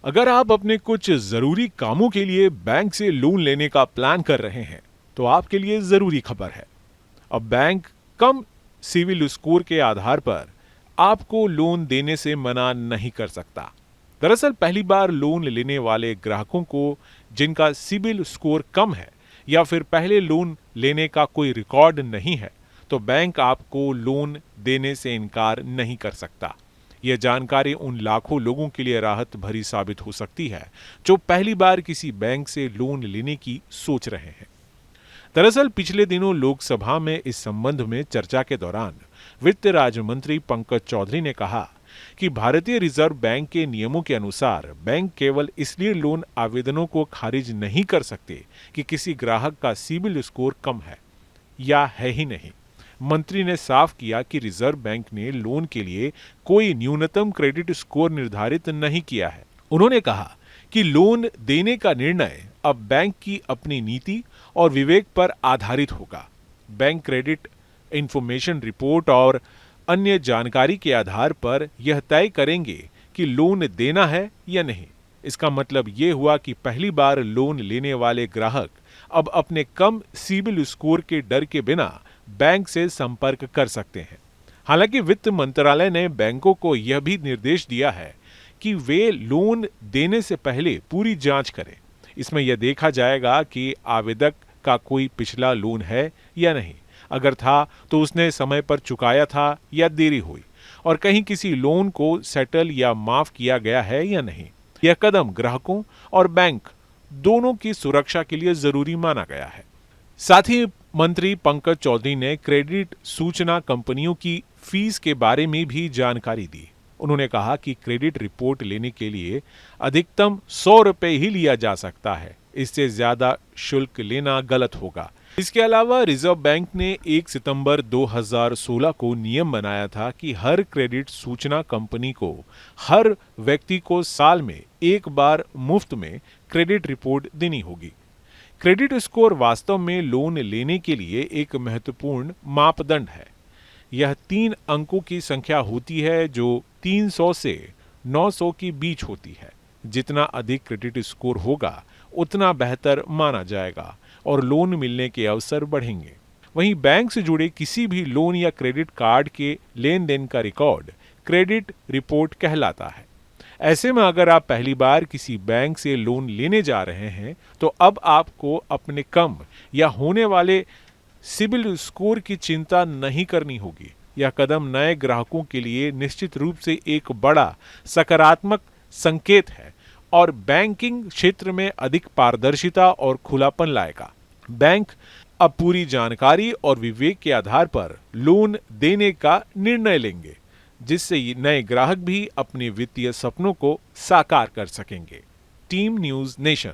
अगर आप अपने कुछ जरूरी कामों के लिए बैंक से लोन लेने का प्लान कर रहे हैं, तो आपके लिए जरूरी खबर है। अब बैंक कम सिविल स्कोर के आधार पर आपको लोन देने से मना नहीं कर सकता। दरअसल पहली बार लोन लेने वाले ग्राहकों को जिनका सिबिल स्कोर कम है या फिर पहले लोन लेने का कोई रिकॉर्ड नहीं है, तो बैंक आपको लोन देने से इनकार नहीं कर सकता। यह जानकारी उन लाखों लोगों के लिए राहत भरी साबित हो सकती है जो पहली बार किसी बैंक से लोन लेने की सोच रहे हैं। दरअसल पिछले दिनों लोकसभा में इस संबंध में चर्चा के दौरान वित्त राज्य मंत्री पंकज चौधरी ने कहा कि भारतीय रिजर्व बैंक के नियमों के अनुसार बैंक केवल इसलिए लोन आवेदनों को खारिज नहीं कर सकते कि किसी ग्राहक का सिबिल स्कोर कम है या है ही नहीं। मंत्री ने साफ किया कि रिजर्व बैंक ने लोन के लिए कोई न्यूनतम क्रेडिट स्कोर निर्धारित नहीं किया है। उन्होंने कहा कि लोन देने का निर्णय अब बैंक की अपनी नीति और विवेक पर आधारित होगा। बैंक क्रेडिट इंफॉर्मेशन रिपोर्ट और अन्य जानकारी के आधार पर यह तय करेंगे कि लोन देना है या नहीं। इसका मतलब ये हुआ कि पहली बार लोन लेने वाले ग्राहक अब अपने कम सिबिल स्कोर के डर के बिना बैंक से संपर्क कर सकते हैं। हालांकि वित्त मंत्रालय ने बैंकों को यह भी निर्देश दिया है कि वे लोन देने से पहले पूरी जांच करें। इसमें यह देखा जाएगा कि आवेदक का कोई पिछला लोन है या नहीं, अगर था तो उसने समय पर चुकाया था या देरी हुई, और कहीं किसी लोन को सेटल या माफ किया गया है या नहीं। यह कदम ग्राहकों और बैंक दोनों की सुरक्षा के लिए जरूरी माना गया है। साथ ही मंत्री पंकज चौधरी ने क्रेडिट सूचना कंपनियों की फीस के बारे में भी जानकारी दी। उन्होंने कहा कि क्रेडिट रिपोर्ट लेने के लिए अधिकतम 100 रुपए ही लिया जा सकता है, इससे ज्यादा शुल्क लेना गलत होगा। इसके अलावा रिजर्व बैंक ने 1 सितंबर 2016 को नियम बनाया था कि हर क्रेडिट सूचना कंपनी को हर व्यक्ति को साल में एक बार मुफ्त में क्रेडिट रिपोर्ट देनी होगी। क्रेडिट स्कोर वास्तव में लोन लेने के लिए एक महत्वपूर्ण मापदंड है। यह 3 अंकों की संख्या होती है जो 300 से 900 के बीच होती है। जितना अधिक क्रेडिट स्कोर होगा उतना बेहतर माना जाएगा और लोन मिलने के अवसर बढ़ेंगे। वहीं बैंक से जुड़े किसी भी लोन या क्रेडिट कार्ड के लेन देन का रिकॉर्ड क्रेडिट रिपोर्ट कहलाता है। ऐसे में अगर आप पहली बार किसी बैंक से लोन लेने जा रहे हैं, तो अब आपको अपने कम या होने वाले सिबिल स्कोर की चिंता नहीं करनी होगी। यह कदम नए ग्राहकों के लिए निश्चित रूप से एक बड़ा सकारात्मक संकेत है और बैंकिंग क्षेत्र में अधिक पारदर्शिता और खुलापन लाएगा। बैंक अब पूरी जानकारी और विवेक के आधार पर लोन देने का निर्णय लेंगे, जिससे नए ग्राहक भी अपने वित्तीय सपनों को साकार कर सकेंगे। Team news nation.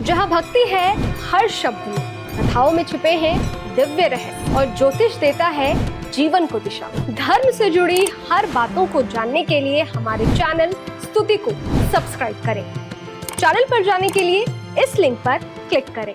जहां भक्ति है हर शब्द में, कथाओं में छुपे हैं दिव्य रहस्य और ज्योतिष देता है जीवन को दिशा। धर्म से जुड़ी हर बातों को जानने के लिए हमारे चैनल स्तुति को सब्सक्राइब करें। चैनल पर जाने के लिए इस लिंक पर क्लिक करें।